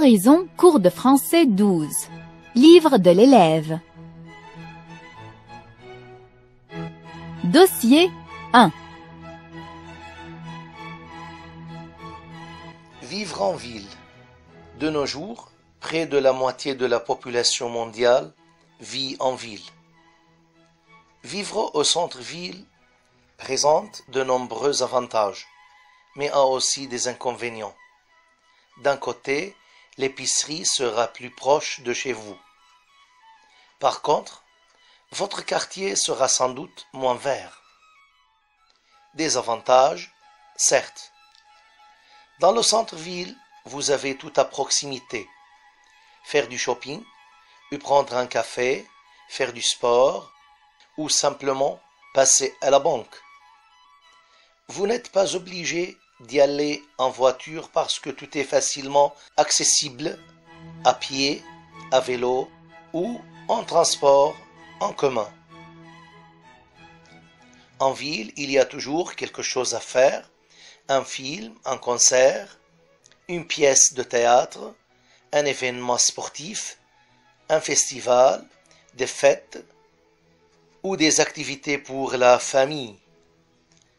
Horizon, cours de français 12. Livre de l'élève. Dossier 1. Vivre en ville. De nos jours, près de la moitié de la population mondiale vit en ville. Vivre au centre-ville présente de nombreux avantages, mais a aussi des inconvénients. D'un côté, l'épicerie sera plus proche de chez vous. Par contre, votre quartier sera sans doute moins vert. Des avantages, certes. Dans le centre-ville, vous avez tout à proximité. Faire du shopping, ou prendre un café, faire du sport, ou simplement passer à la banque. Vous n'êtes pas obligé d'y aller en voiture parce que tout est facilement accessible à pied, à vélo ou en transport en commun. En ville, il y a toujours quelque chose à faire, un film, un concert, une pièce de théâtre, un événement sportif, un festival, des fêtes ou des activités pour la famille.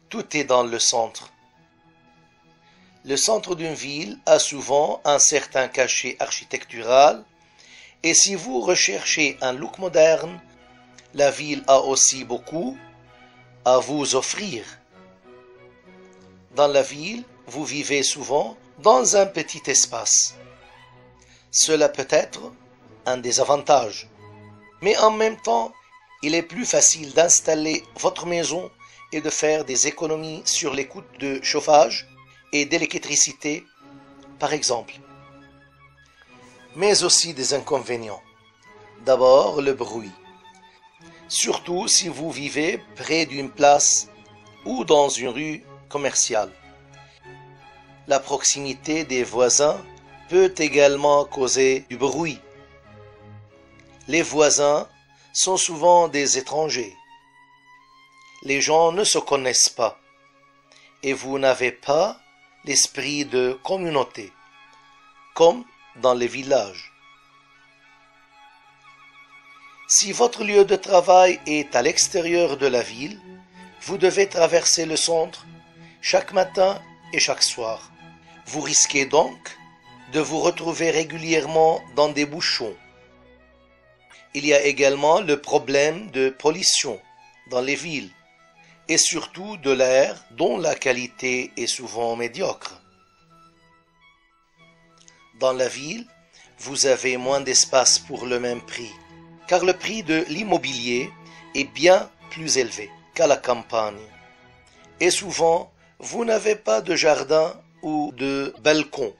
Tout est dans le centre. Le centre d'une ville a souvent un certain cachet architectural et si vous recherchez un look moderne, la ville a aussi beaucoup à vous offrir. Dans la ville, vous vivez souvent dans un petit espace. Cela peut être un désavantage, mais en même temps, il est plus facile d'installer votre maison et de faire des économies sur les coûts de chauffage et d'électricité, par exemple. Mais aussi des inconvénients. D'abord, le bruit. Surtout si vous vivez près d'une place ou dans une rue commerciale. La proximité des voisins peut également causer du bruit. Les voisins sont souvent des étrangers. Les gens ne se connaissent pas et vous n'avez pas l'esprit de communauté, comme dans les villages. Si votre lieu de travail est à l'extérieur de la ville, vous devez traverser le centre chaque matin et chaque soir. Vous risquez donc de vous retrouver régulièrement dans des bouchons. Il y a également le problème de pollution dans les villes et surtout de l'air dont la qualité est souvent médiocre. Dans la ville, vous avez moins d'espace pour le même prix, car le prix de l'immobilier est bien plus élevé qu'à la campagne. Et souvent, vous n'avez pas de jardin ou de balcon.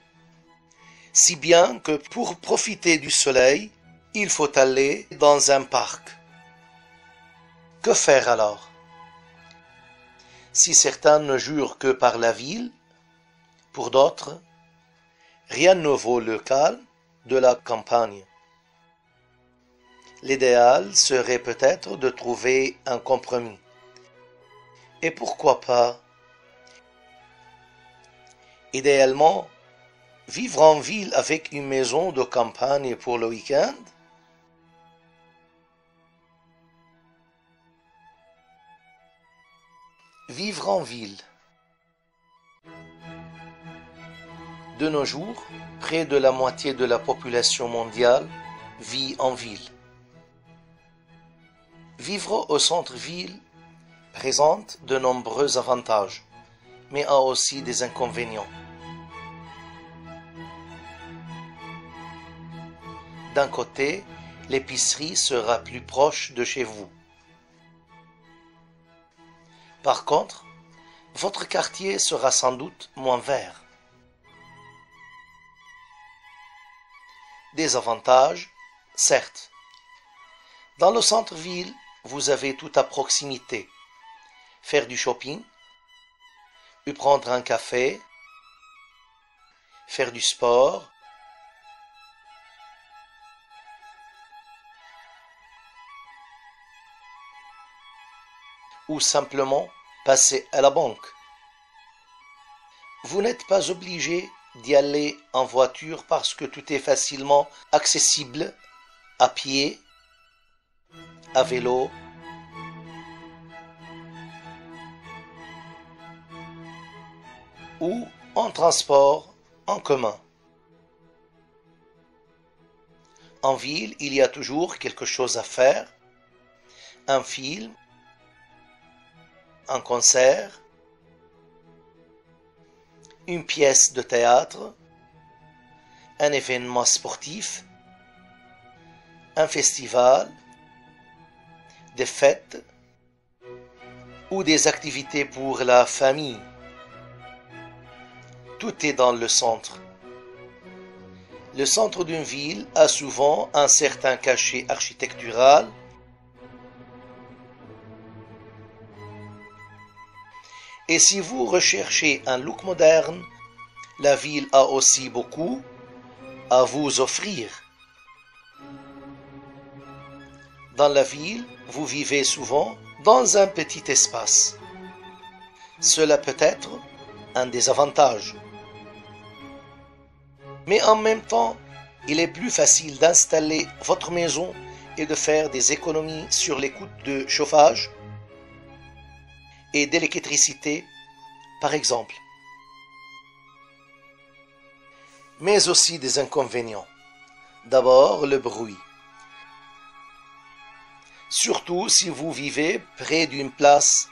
Si bien que pour profiter du soleil, il faut aller dans un parc. Que faire alors? Si certains ne jurent que par la ville, pour d'autres, rien ne vaut le calme de la campagne. L'idéal serait peut-être de trouver un compromis. Et pourquoi pas? Idéalement, vivre en ville avec une maison de campagne pour le week-end? Vivre en ville. De nos jours, près de la moitié de la population mondiale vit en ville. Vivre au centre-ville présente de nombreux avantages, mais a aussi des inconvénients. D'un côté, l'épicerie sera plus proche de chez vous. Par contre, votre quartier sera sans doute moins vert. Des avantages, certes. Dans le centre-ville, vous avez tout à proximité. Faire du shopping, ou prendre un café, faire du sport, ou simplement passer à la banque. Vous n'êtes pas obligé d'y aller en voiture parce que tout est facilement accessible à pied, à vélo, ou en transport en commun. En ville, il y a toujours quelque chose à faire, un film, un concert, une pièce de théâtre, un événement sportif, un festival, des fêtes ou des activités pour la famille. Tout est dans le centre. Le centre d'une ville a souvent un certain cachet architectural et si vous recherchez un look moderne, la ville a aussi beaucoup à vous offrir. Dans la ville, vous vivez souvent dans un petit espace. Cela peut être un désavantage. Mais en même temps, il est plus facile d'installer votre maison et de faire des économies sur les coûts de chauffage et d'électricité, par exemple. Mais aussi des inconvénients. D'abord, le bruit. Surtout si vous vivez près d'une place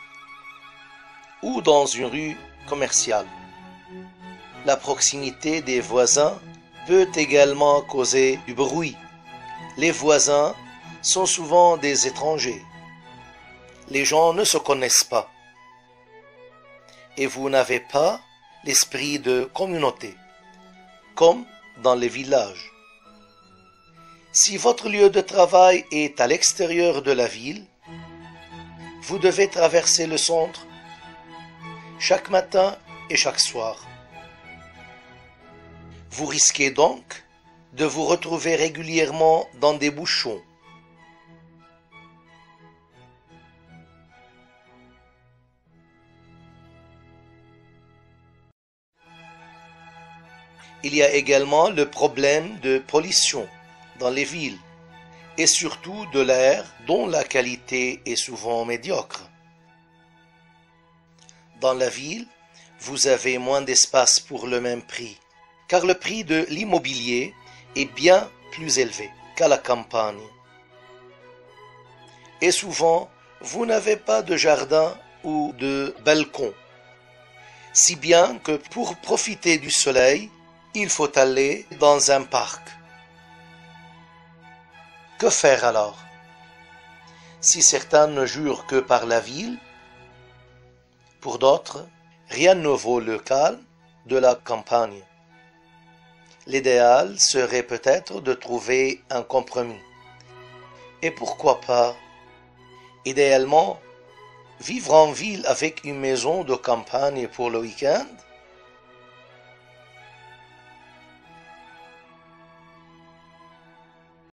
ou dans une rue commerciale. La proximité des voisins peut également causer du bruit. Les voisins sont souvent des étrangers. Les gens ne se connaissent pas. Et vous n'avez pas l'esprit de communauté, comme dans les villages. Si votre lieu de travail est à l'extérieur de la ville, vous devez traverser le centre chaque matin et chaque soir. Vous risquez donc de vous retrouver régulièrement dans des bouchons. Il y a également le problème de pollution dans les villes et surtout de l'air dont la qualité est souvent médiocre. Dans la ville, vous avez moins d'espace pour le même prix, car le prix de l'immobilier est bien plus élevé qu'à la campagne. Et souvent, vous n'avez pas de jardin ou de balcon, si bien que pour profiter du soleil, il faut aller dans un parc. Que faire alors? Si certains ne jurent que par la ville, pour d'autres, rien ne vaut le calme de la campagne. L'idéal serait peut-être de trouver un compromis. Et pourquoi pas, idéalement, vivre en ville avec une maison de campagne pour le week-end?